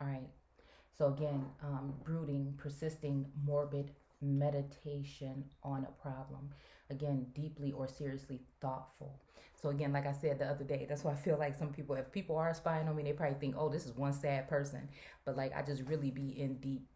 All right. So again, brooding, persisting, morbid meditation on a problem. Again, deeply or seriously thoughtful. So again, like I said the other day, that's why I feel like some people, if people are spying on me, they probably think, oh, this is one sad person. But like I just really be in deep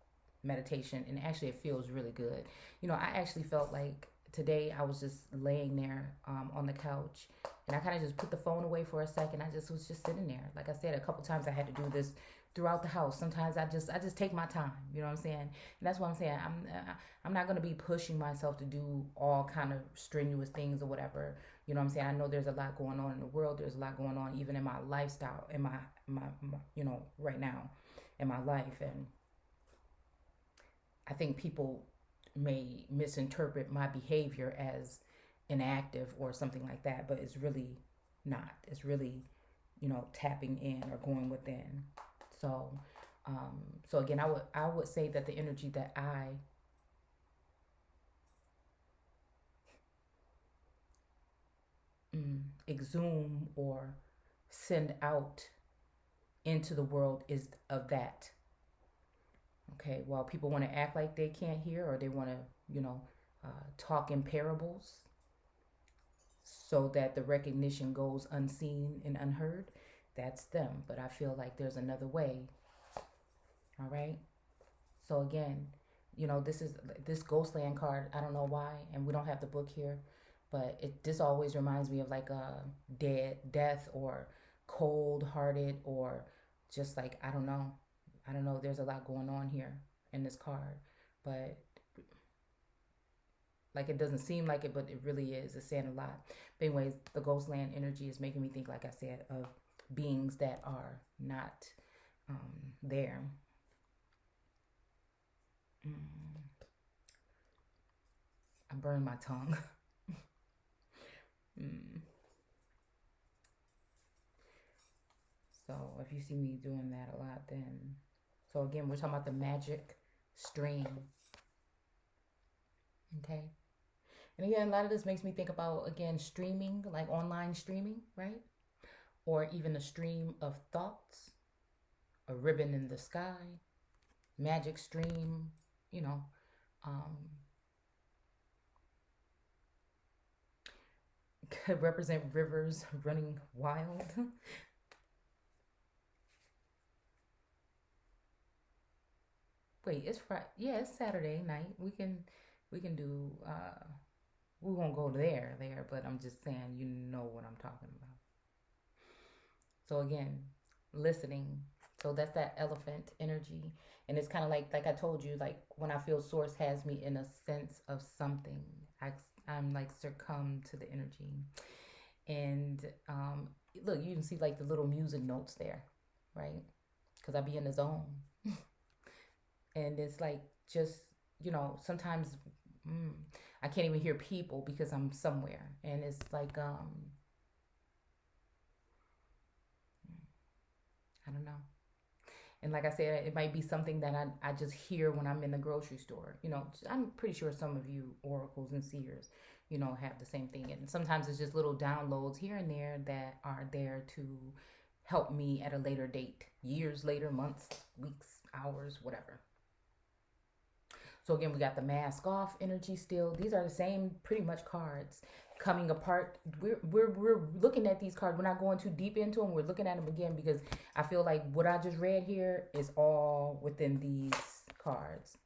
meditation, and actually it feels really good. I actually felt like today I was just laying there on the couch, and I kind of just put the phone away for a second. I just was just sitting there. Like I said, a couple times I had to do this throughout the house. Sometimes I just take my time. You know what I'm saying? And that's what I'm saying. I'm not gonna be pushing myself to do all kind of strenuous things or whatever. You know what I'm saying? I know there's a lot going on in the world. There's a lot going on even in my lifestyle, in my right now in my life. And I think people may misinterpret my behavior as inactive or something like that, but it's really not. It's really, tapping in or going within. So, so again, I would say that the energy that I exhume or send out into the world is of that. Okay, while people want to act like they can't hear, or they want to, talk in parables so that the recognition goes unseen and unheard, that's them. But I feel like there's another way. All right. So again, this Ghostland card. I don't know why, and we don't have the book here, but this always reminds me of like a death or cold hearted, or just like I don't know. There's a lot going on here in this card, but like it doesn't seem like it, but it really is. It's saying a lot. But anyways, the Ghostland energy is making me think, like I said, of beings that are not there. Mm, I burned my tongue. mm. So if you see me doing that a lot, then so again, we're talking about the magic stream. Okay. And again, a lot of this makes me think about, again, streaming, like online streaming, right? Or even a stream of thoughts, a ribbon in the sky, magic stream, you know, um, could represent rivers running wild. Wait, it's Friday. Yeah, it's Saturday night. We can do. We won't go there, but I'm just saying, you know what I'm talking about. So again, listening. So that's that elephant energy, and it's kind of like I told you, like when I feel Source has me in a sense of something, I'm like succumb to the energy, and look, you can see like the little music notes there, right? Because I be in the zone, and it's like just sometimes mm, I can't even hear people because I'm somewhere, and it's like I don't know. And like I said, it might be something that I just hear when I'm in the grocery store. I'm pretty sure some of you oracles and seers, have the same thing. And sometimes it's just little downloads here and there that are there to help me at a later date, years later, months, weeks, hours, whatever. So again, we got the mask off energy still. These are the same pretty much cards coming apart. We're looking at these cards. We're not going too deep into them. We're looking at them again because I feel like what I just read here is all within these cards.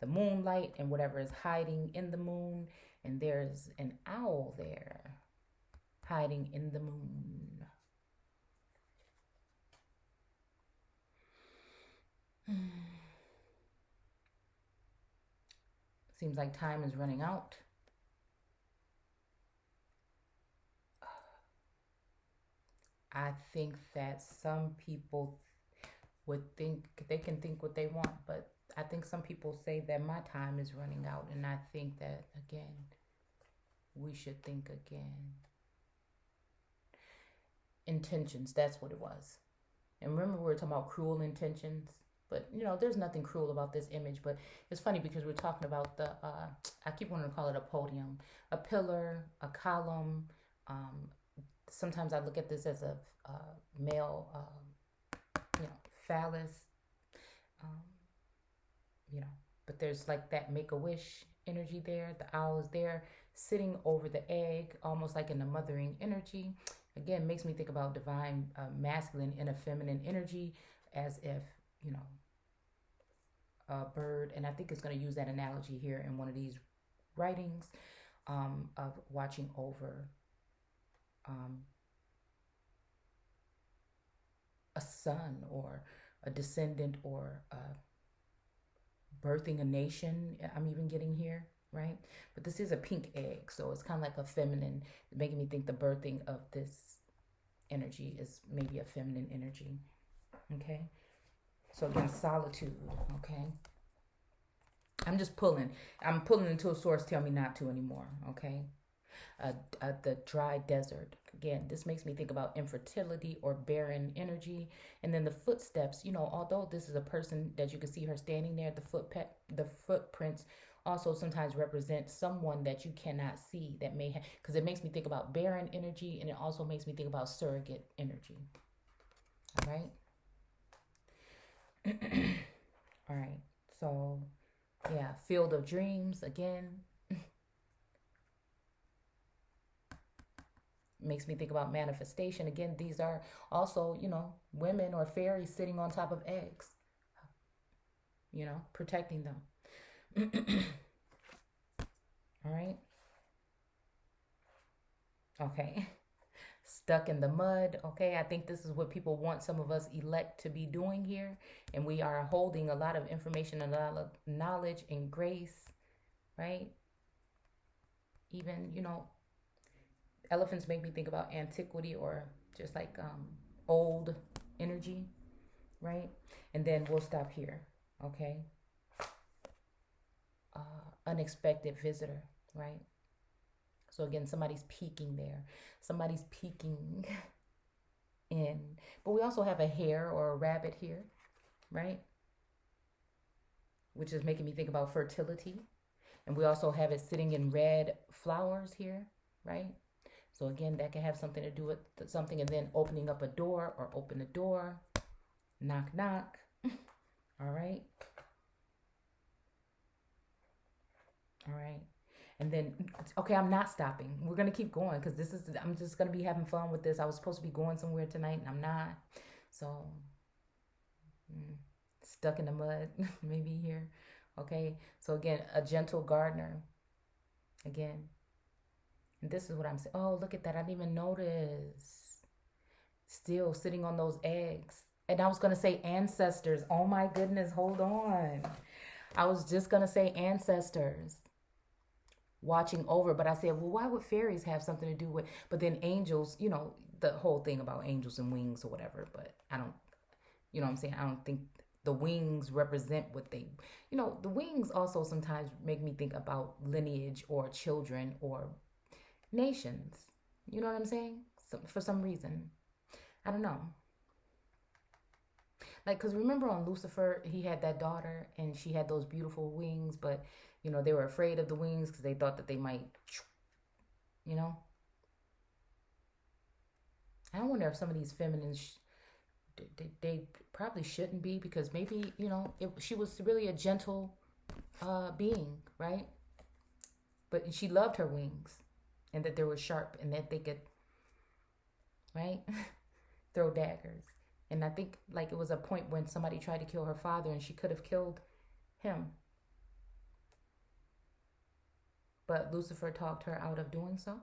The moonlight and whatever is hiding in the moon, and there's an owl there hiding in the moon. Seems like time is running out. I think that some people would think they can think what they want, but I think some people say that my time is running out, and I think that again, we should think again. Intentions, that's what it was. And remember, we were talking about cruel intentions, but there's nothing cruel about this image. But it's funny because we're talking about I keep wanting to call it a podium, a pillar, a column. Um, Sometimes I look at this as a male, phallus, Um, you know, but there's like that make-a-wish energy there. The owl is there sitting over the egg, almost like in the mothering energy. Again, makes me think about divine masculine and a feminine energy, as if, you know, a bird. And I think it's going to use that analogy here in one of these writings, of watching over um, a son or a descendant, or birthing a nation. I'm even getting here, right? But this is a pink egg, so it's kind of like a feminine, making me think the birthing of this energy is maybe a feminine energy. Okay, so again, solitude. Okay, I'm pulling until source tell me not to anymore. Okay, the dry desert. Again, this makes me think about infertility or barren energy. And then the footsteps, you know, although this is a person that you can see her standing there, the footprints also sometimes represent someone that you cannot see, that may have, because it makes me think about barren energy, and it also makes me think about surrogate energy. All right. All right. So, yeah, field of dreams again. Makes me think about manifestation. Again, these are also, you know, women or fairies sitting on top of eggs, you know, protecting them. All right. Okay. Stuck in the mud. Okay. I think this is what people want some of us elect to be doing here. And we are holding a lot of information, a lot of knowledge and grace, right? Even, you know, elephants make me think about antiquity, or just like old energy, right? And then we'll stop here, okay? Unexpected visitor, right? So again, somebody's peeking there. Somebody's peeking in. But we also have a hare or a rabbit here, right? Which is making me think about fertility. And we also have it sitting in red flowers here, right? So again, that can have something to do with something. And then opening up a door, or open the door, knock, knock. All right. All right. And then, okay, I'm not stopping. We're going to keep going, because I'm just going to be having fun with this. I was supposed to be going somewhere tonight, and I'm not. So, stuck in the mud, maybe here. Okay. So again, a gentle gardener. Again. And this is what I'm saying. Oh, look at that. I didn't even notice. Still sitting on those eggs. And I was going to say ancestors. Oh my goodness. Hold on. I was just going to say ancestors watching over. But I said, well, why would fairies have something to do with, but then angels, you know, the whole thing about angels and wings or whatever. But I don't, you know what I'm saying? I don't think the wings represent what they, you know, the wings also sometimes make me think about lineage or children or nations. You know what I'm saying? So, for some reason. I don't know. Like, because remember on Lucifer, he had that daughter and she had those beautiful wings, but, you know, they were afraid of the wings because they thought that they might, you know. I wonder if some of these feminines, they probably shouldn't be, because maybe, you know, she was really a gentle being, right? But she loved her wings, and that they were sharp, and that they could, right, throw daggers. And I think like it was a point when somebody tried to kill her father, and she could have killed him, but Lucifer talked her out of doing so.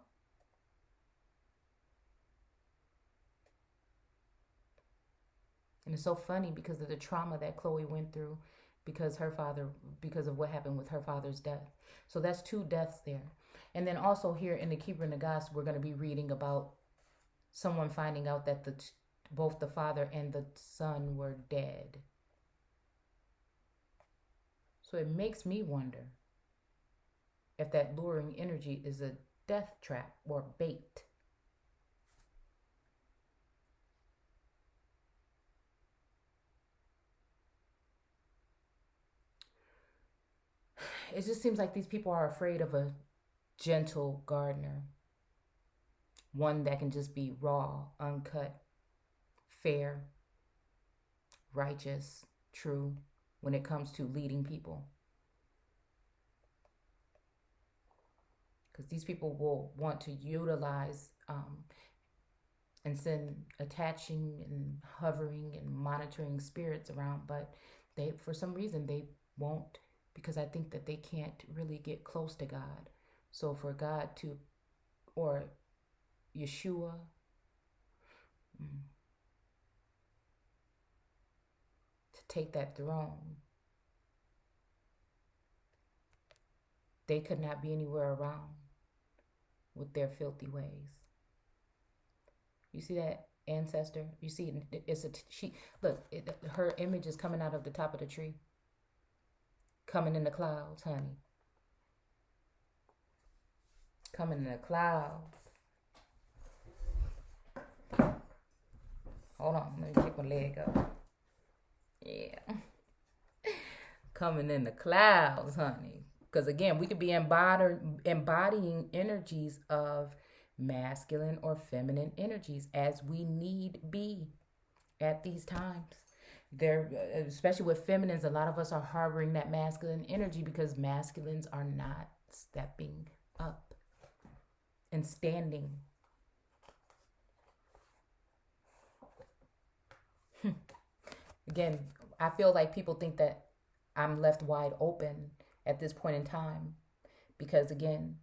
And it's so funny because of the trauma that Chloe went through, because of what happened with her father's death. So that's 2 deaths there. And then also here in the KEBRA NEM, we're going to be reading about someone finding out that both the father and the son were dead. So it makes me wonder if that luring energy is a death trap or bait. It just seems like these people are afraid of a gentle gardener. One that can just be raw, uncut, fair, righteous, true, when it comes to leading people. Because these people will want to utilize and send attaching and hovering and monitoring spirits around, but they, for some reason, they won't, because I think that they can't really get close to God. So for God to, or Yeshua, to take that throne, they could not be anywhere around with their filthy ways. You see that ancestor? You see, it's a she. Look, her image is coming out of the top of the tree, coming in the clouds, honey. Coming in the clouds. Hold on, let me kick my leg up. Yeah. Coming in the clouds, honey. Because again, we could be embodying energies of masculine or feminine energies as we need be at these times. There, especially with feminines, a lot of us are harboring that masculine energy because masculines are not stepping up and standing. Again, I feel like people think that I'm left wide open at this point in time because, again,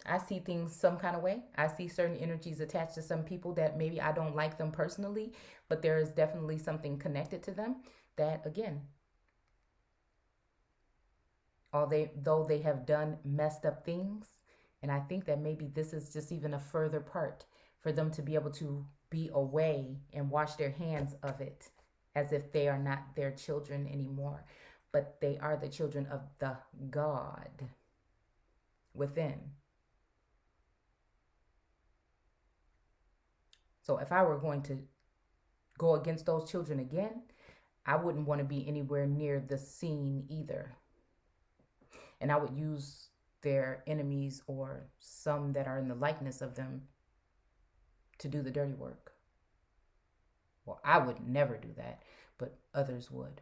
I see things some kind of way. I see certain energies attached to some people that maybe I don't like them personally, but there is definitely something connected to them that, again, though they have done messed up things, and I think that maybe this is just even a further part for them to be able to be away and wash their hands of it as if they are not their children anymore, but they are the children of the God within. So if I were going to go against those children again, I wouldn't want to be anywhere near the scene either. And I would use their enemies or some that are in the likeness of them to do the dirty work. Well, I would never do that, but others would.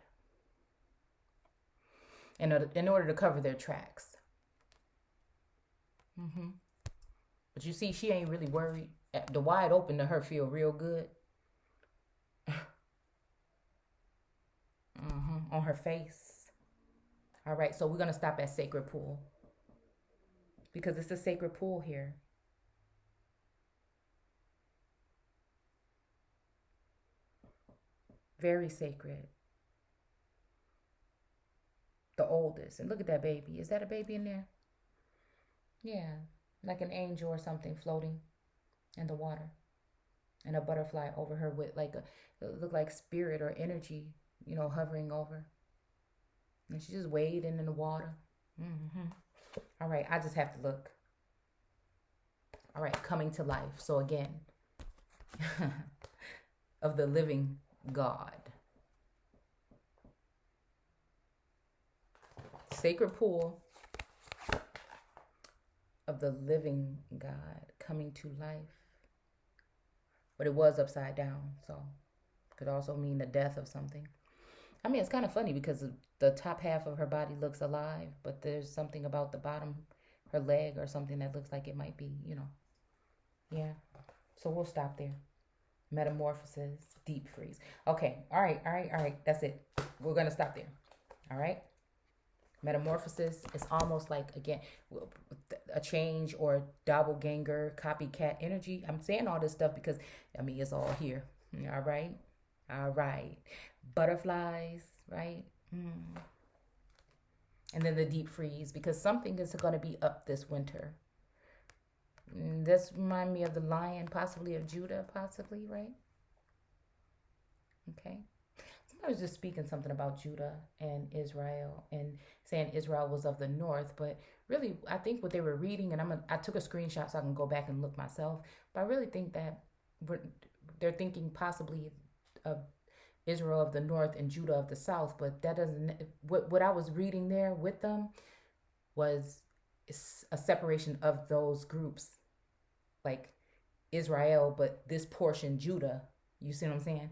In order to cover their tracks. But you see, she ain't really worried. The wide open to her feel real good. On her face. All right, so we're going to stop at Sacred Pool. Because it's a sacred pool here. Very sacred. The oldest. And look at that baby. Is that a baby in there? Yeah, like an angel or something floating in the water. And a butterfly over her with like it looked like spirit or energy, hovering over. And she just wading in the water. All right, I just have to look. All right, coming to life. So again, of the living God. Sacred pool of the living God coming to life. But it was upside down, so could also mean the death of something. I mean, it's kind of funny because the top half of her body looks alive, but there's something about the bottom, her leg or something that looks like it might be, Yeah. So we'll stop there. Metamorphosis, deep freeze. Okay. All right. That's it. We're going to stop there. All right. Metamorphosis is almost like, again, a change or doppelganger, copycat energy. I'm saying all this stuff because, it's all here. All right. Butterflies, right? And then the deep freeze, because something is going to be up this winter. This reminds me of the lion, possibly of Judah, possibly, right? Okay. I was just speaking something about Judah and Israel and saying Israel was of the north, but really I think what they were reading, and I took a screenshot so I can go back and look myself, but I really think that they're thinking possibly of Israel of the north and Judah of the south, but that doesn't, what I was reading there with them was a separation of those groups, like Israel, but this portion Judah, you see what I'm saying?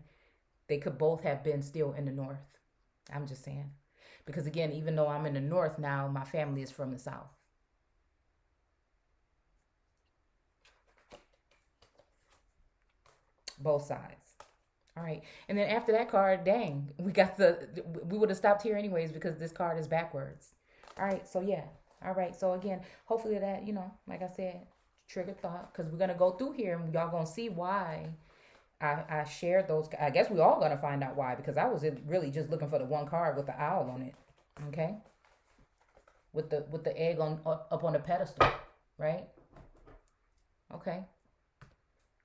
They could both have been still in the north. I'm just saying. Because again, even though I'm in the north now, my family is from the south. Both sides. All right. And then after that card, dang, we would have stopped here anyways because this card is backwards. All right. So, yeah. All right. So, again, hopefully that, like I said, trigger thought, because we're going to go through here and y'all going to see why I shared those. I guess we all going to find out why, because I was really just looking for the one card with the owl on it. Okay. With the egg up on the pedestal, right? Okay.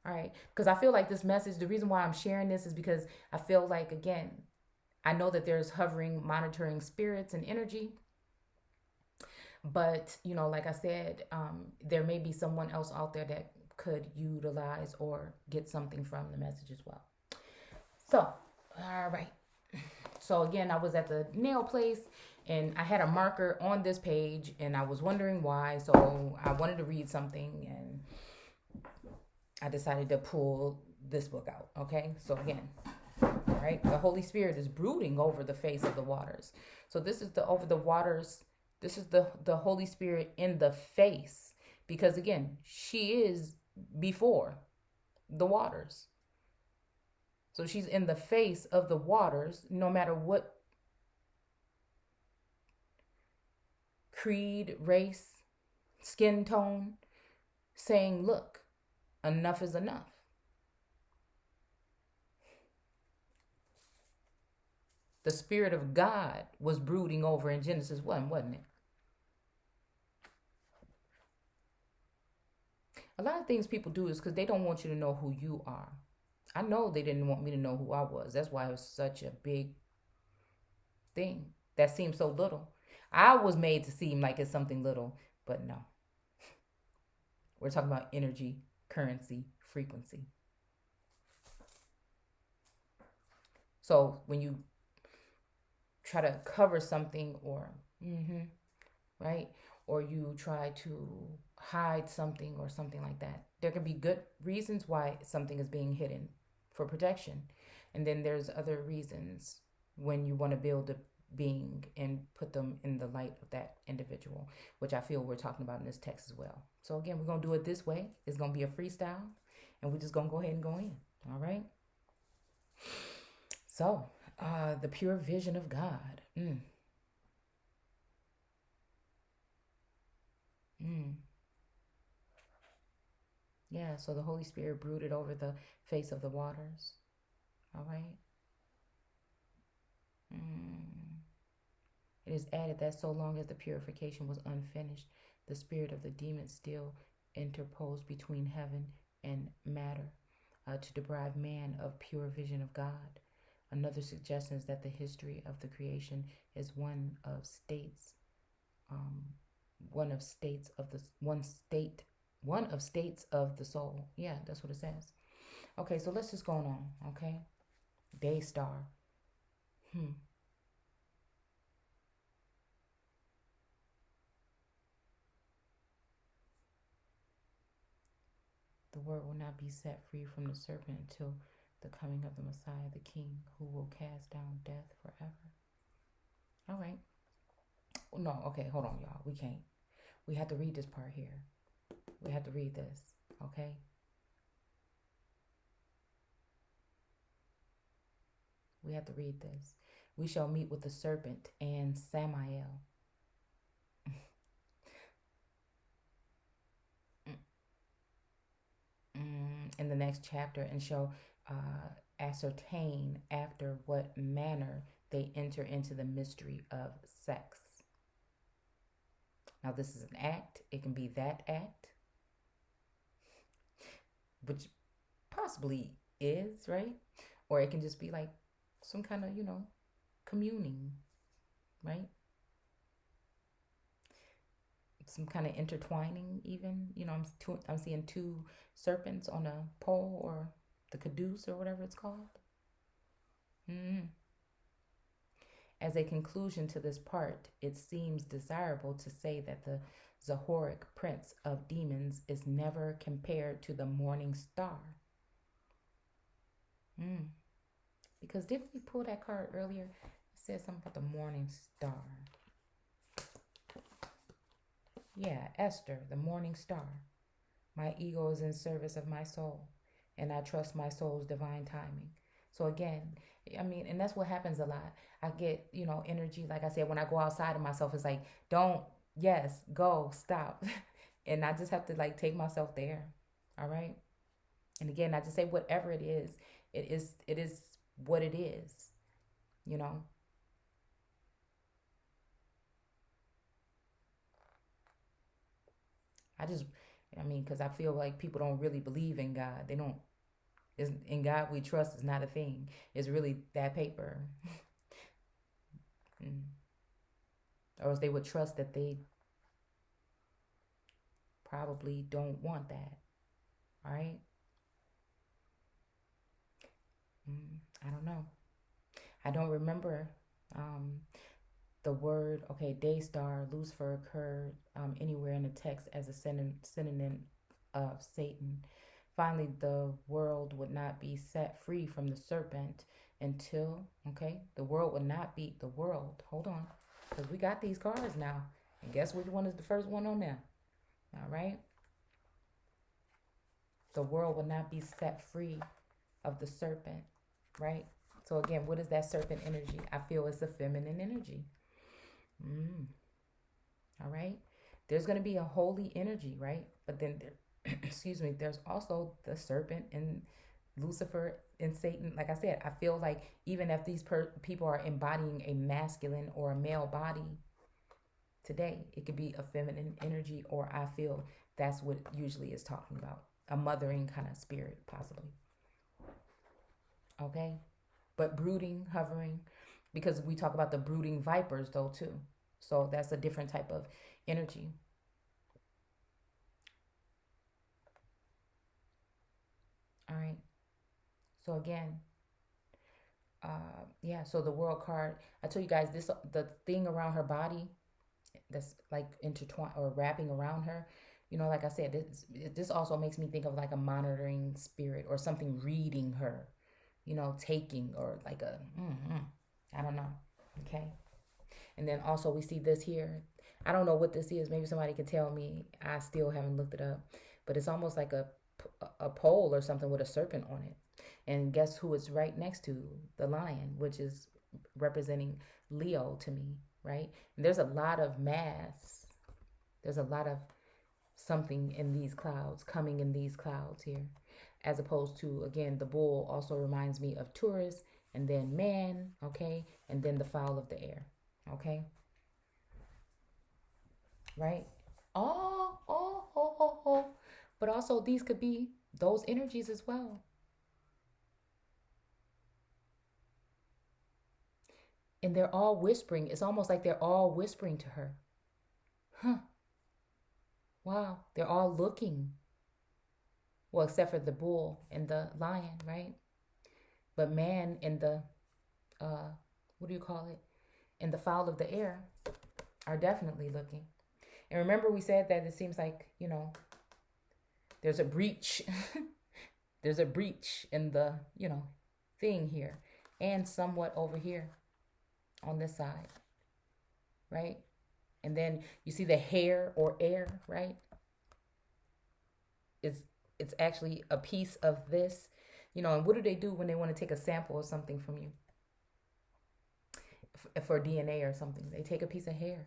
All right. Because I feel like this message, the reason why I'm sharing this is because I feel like, again, I know that there's hovering, monitoring spirits and energy. But, like I said, there may be someone else out there that could utilize or get something from the message as well. So, all right. So, again, I was at the nail place and I had a marker on this page and I was wondering why. So, I wanted to read something and I decided to pull this book out. Okay. So, again, all right, the Holy Spirit is brooding over the face of the waters. So, this is the over the waters. This is the Holy Spirit in the face, because again, she is before the waters. So she's in the face of the waters, no matter what creed, race, skin tone, saying, look, enough is enough. The Spirit of God was brooding over in Genesis 1, wasn't it? A lot of things people do is because they don't want you to know who you are. I know they didn't want me to know who I was. That's why it was such a big thing that seemed so little. I was made to seem like it's something little, but no. We're talking about energy, currency, frequency. So when you try to cover something or, right? Or you try to hide something or something like that, there can be good reasons why something is being hidden for protection. And then there's other reasons when you want to build a being and put them in the light of that individual, which I feel we're talking about in this text as well. So again, we're going to do it this way. It's going to be a freestyle and we're just going to go ahead and go in. All right. So, the pure vision of God. Yeah, so the Holy Spirit brooded over the face of the waters. All right. It is added that so long as the purification was unfinished, the spirit of the demon still interposed between heaven and matter to deprive man of pure vision of God. Another suggestion is that the history of the creation is one of states of the soul. Yeah, that's what it says. Okay, so let's just go on. Okay, day star. The word will not be set free from the serpent until the coming of the Messiah, the King, who will cast down death forever. All right. No, okay, hold on, y'all. We can't. We have to read this part here. We have to read this, okay? We have to read this. We shall meet with the serpent and Samael. In the next chapter, and shall ascertain after what manner they enter into the mystery of sex. Now, this is an act. It can be that act, which possibly is, right? Or it can just be like some kind of, communing, right? Some kind of intertwining even. I'm seeing two serpents on a pole, or the caduce, or whatever it's called. As a conclusion to this part, it seems desirable to say that the Zahoric prince of demons is never compared to the morning star. Because didn't we pull that card earlier? It said something about the morning star. Yeah, Esther, the morning star. My ego is in service of my soul, and I trust my soul's divine timing. So again, I mean, and that's what happens a lot. I get, energy. Like I said, when I go outside of myself, it's like, don't, yes, go, stop. And I just have to like take myself there. All right. And again, I just say whatever it is what it is, you know. Because I feel like people don't really believe in God. They don't, in God we trust is not a thing. It's really that paper. Or else they would trust that they probably don't want that. All right? I don't know. I don't remember the word, day star, Lucifer occurred anywhere in the text as a synonym of Satan. Finally, the world would not be set free from the serpent until, the world would not be the world. Hold on, because we got these cards now. And guess which one is the first one on there? All right. The world will not be set free of the serpent, right? So again, what is that serpent energy? I feel it's a feminine energy. All right. There's going to be a holy energy, right? But then there's also the serpent and Lucifer and Satan. Like I said, I feel like even if these people are embodying a masculine or a male body today, it could be a feminine energy, or I feel that's what usually is talking about. A mothering kind of spirit, possibly. Okay? But brooding, hovering, because we talk about the brooding vipers though too. So that's a different type of energy. All right. So again, so the world card, I told you guys this, the thing around her body that's like intertwined or wrapping around her, like I said, this also makes me think of like a monitoring spirit or something reading her, taking, or like I don't know. Okay. And then also we see this here. I don't know what this is. Maybe somebody can tell me. I still haven't looked it up. But it's almost like a pole or something with a serpent on it. And guess who it's right next to? The lion, which is representing Leo to me, right? And there's a lot of mass. There's a lot of something in these clouds, coming in these clouds here. As opposed to, again, the bull also reminds me of Taurus, and then man, okay? And then the fowl of the air, okay? Right? Oh. But also these could be those energies as well. And they're all whispering. It's almost like they're all whispering to her. Huh. Wow. They're all looking. Well, except for the bull and the lion, right? But man and the, what do you call it? And the fowl of the air are definitely looking. And remember we said that it seems like, there's a breach. There's a breach in the, thing here. And somewhat over here on this side. Right? And then you see the hair or air, right? It's actually a piece of this. And what do they do when they want to take a sample of something from you? For DNA or something. They take a piece of hair.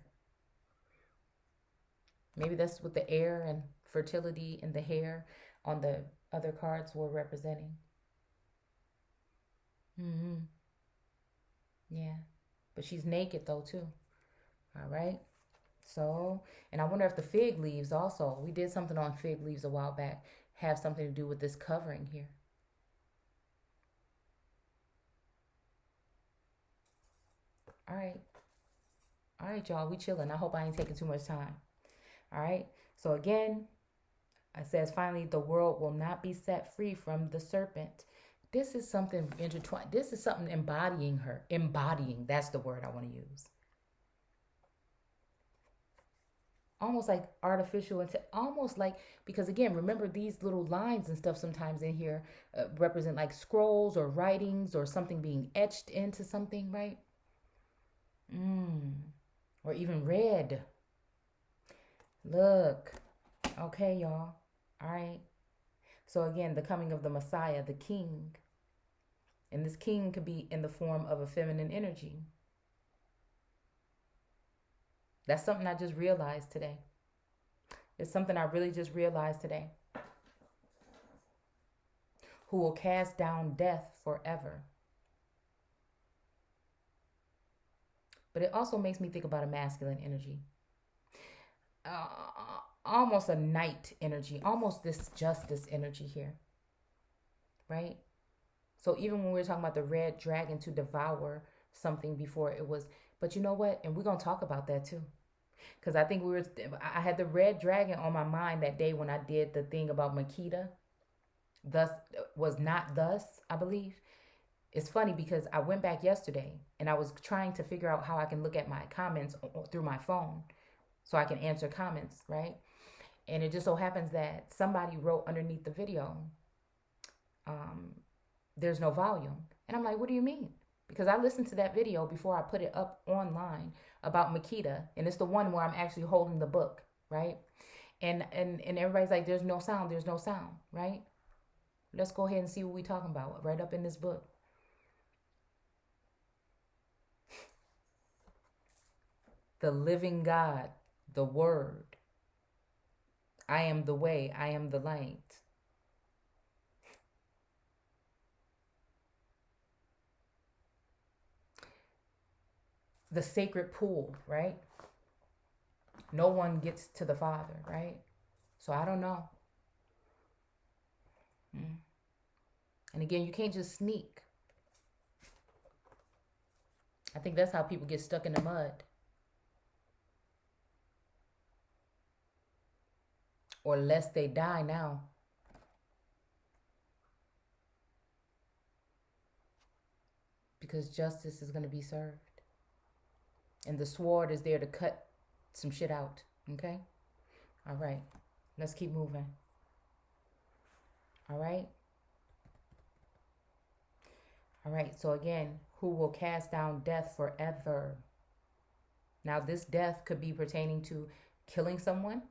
Maybe that's what the air and fertility and the hair on the other cards were representing. Yeah. But she's naked though too. All right. So, and I wonder if the fig leaves also, we did something on fig leaves a while back, have something to do with this covering here. All right, y'all, we chilling. I hope I ain't taking too much time. All right. So again, it says finally the world will not be set free from the serpent. This is something intertwined. This is something embodying her. Embodying, that's the word I want to use. Almost like artificial, almost like, because again, remember these little lines and stuff sometimes in here represent like scrolls or writings or something being etched into something, right? Or even red. Look. Okay, y'all. All right. So again, the coming of the Messiah, the king. And this king could be in the form of a feminine energy. That's something I just realized today. It's something I really just realized today. Who will cast down death forever. But it also makes me think about a masculine energy. Almost a knight energy. Almost this justice energy here. Right? So even when we were talking about the red dragon to devour something before it was... But you know what? And we're going to talk about that too. Because I think I had the red dragon on my mind that day when I did the thing about Makita. Thus was not thus, I believe. It's funny because I went back yesterday and I was trying to figure out how I can look at my comments through my phone so I can answer comments, right? And it just so happens that somebody wrote underneath the video, there's no volume. And I'm like, what do you mean? Because I listened to that video before I put it up online about Makita, and it's the one where I'm actually holding the book, right? And everybody's like, there's no sound, right? Let's go ahead and see what we're talking about right up in this book. The living God, the Word. I am the way, I am the light. The sacred pool, right? No one gets to the Father, right? So I don't know. And again, you can't just sneak. I think that's how people get stuck in the mud. Or lest they die now. Because justice is going to be served. And the sword is there to cut some shit out. Okay? All right. Let's keep moving. All right? All right. So again, who will cast down death forever? Now, this death could be pertaining to killing someone,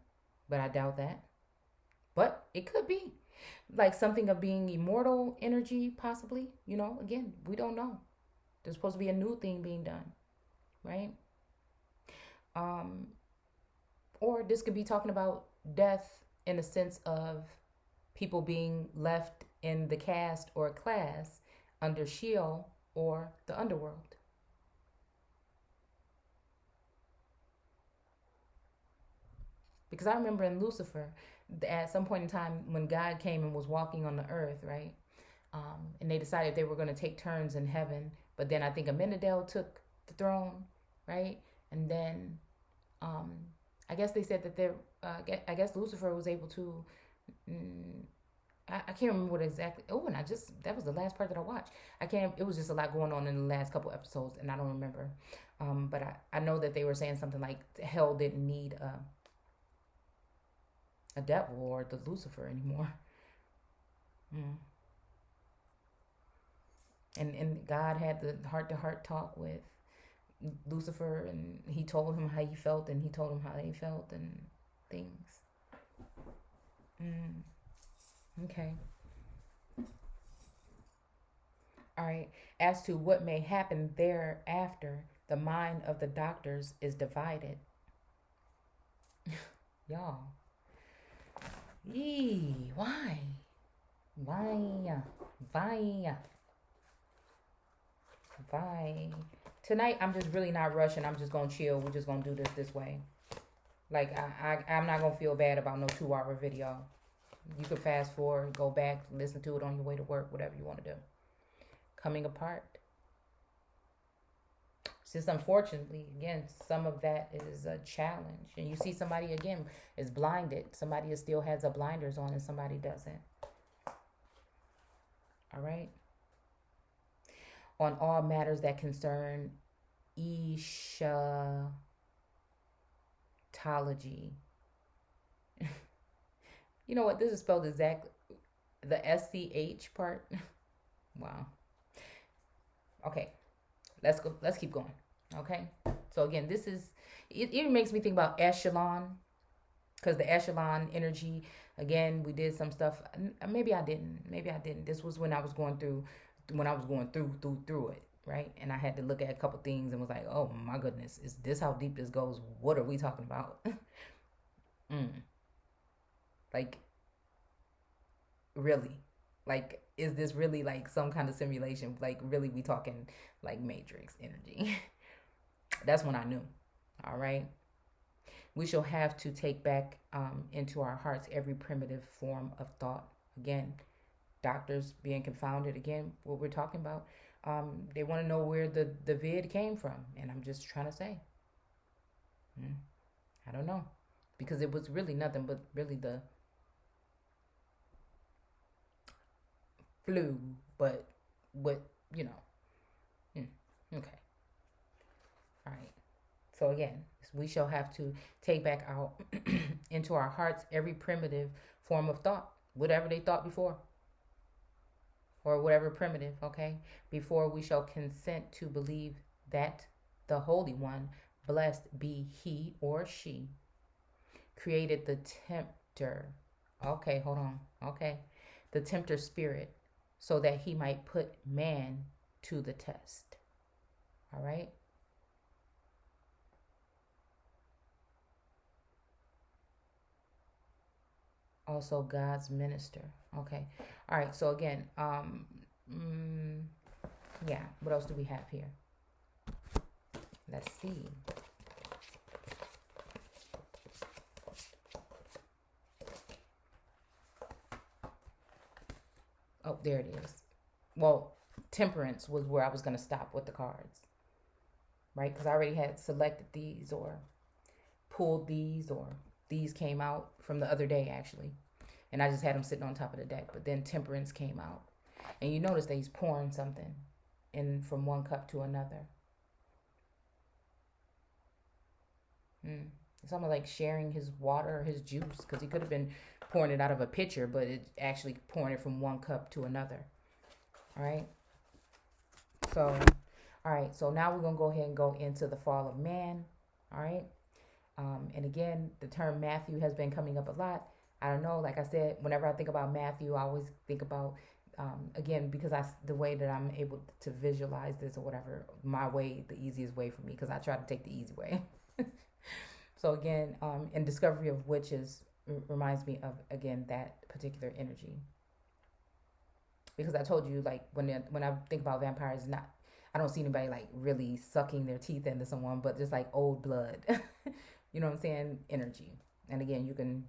but I doubt that. But it could be. Like something of being immortal energy, possibly. You know, again, we don't know. There's supposed to be a new thing being done. Right? Or this could be talking about death in the sense of people being left in the caste or class under Sheol or the underworld. Because I remember in Lucifer, at some point in time when God came and was walking on the earth, right? And they decided they were going to take turns in heaven. But then I think Amenadel took the throne, right? And then I guess they said that I guess Lucifer was able to, I can't remember what exactly, and that was the last part that I watched. It was just a lot going on in the last couple episodes and I don't remember. But I know that they were saying something like hell didn't need a devil or the Lucifer anymore. And God had the heart-to-heart talk with Lucifer, and he told him how he felt, and he told him how they felt, and things. Okay. All right. As to what may happen thereafter, the mind of the doctors is divided. Y'all. Yee, why? Tonight, I'm just really not rushing. I'm just going to chill. We're just going to do this way. Like, I'm not going to feel bad about no 2-hour video. You could fast forward, go back, listen to it on your way to work, whatever you want to do. Coming apart. It's just unfortunately, again, some of that is a challenge. And you see somebody, again, is blinded. Somebody still has a blinders on and somebody doesn't. All right? On all matters that concern eschatology. You know what? This is spelled exactly the SCH part. Wow. Okay. Let's go. Let's keep going. Okay. So again, this is, it even makes me think about echelon, because the echelon energy, again, we did some stuff. Maybe I didn't. Maybe I didn't. This was when I was going through, through it, right? And I had to look at a couple things and was like, oh my goodness, is this how deep this goes? What are we talking about? mm. Like, really? Like, is this really like some kind of simulation? Like, really, we talking like Matrix energy? That's when I knew. All right. We shall have to take back into our hearts every primitive form of thought. Again, doctors being confounded. Again, what we're talking about. They want to know where the vid came from. And I'm just trying to say, I don't know. Because it was really nothing but really the flu, but what, you know. Okay. All right. So again, we shall have to take back our into our hearts every primitive form of thought, whatever they thought before, or whatever primitive, okay? Before we shall consent to believe that the Holy One, blessed be he or she, created the tempter. Okay, hold on. Okay. The tempter spirit, so that he might put man to the test. All right? Also God's minister. Okay. All right. So again, yeah. What else do we have here? Let's see. Oh, there it is. Well, temperance was where I was going to stop with the cards, right? Because I already had selected these or pulled these, or these came out from the other day actually, and I just had them sitting on top of the deck. But then temperance came out, and you notice that he's pouring something in from one cup to another. It's almost like sharing his water or his juice, because he could have been pouring it out of a pitcher, but it's actually pouring it from one cup to another. All right. So, all right. So now we're gonna go ahead and go into the fall of man. All right. And again, the term Matthew has been coming up a lot. I don't know. Like I said, whenever I think about Matthew, I always think about, again, because the way that I'm able to visualize this or whatever, my way, the easiest way for me, because I try to take the easy way. So again, in Discovery of Witches reminds me of, again, that particular energy. Because I told you, like, when I think about vampires, I don't see anybody like really sucking their teeth into someone, but just like old blood. You know what I'm saying? Energy. And again, you can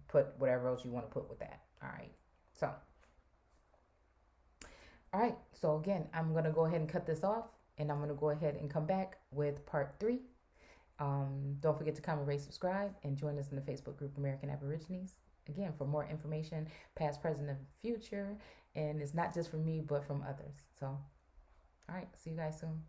put whatever else you want to put with that. All right. So, all right. So again, I'm going to go ahead and cut this off, and I'm going to go ahead and come back with part 3. Don't forget to comment, rate, subscribe, and join us in the Facebook group American Aborigines. Again, for more information, past, present, and future. And it's not just from me, but from others. So, all right. See you guys soon.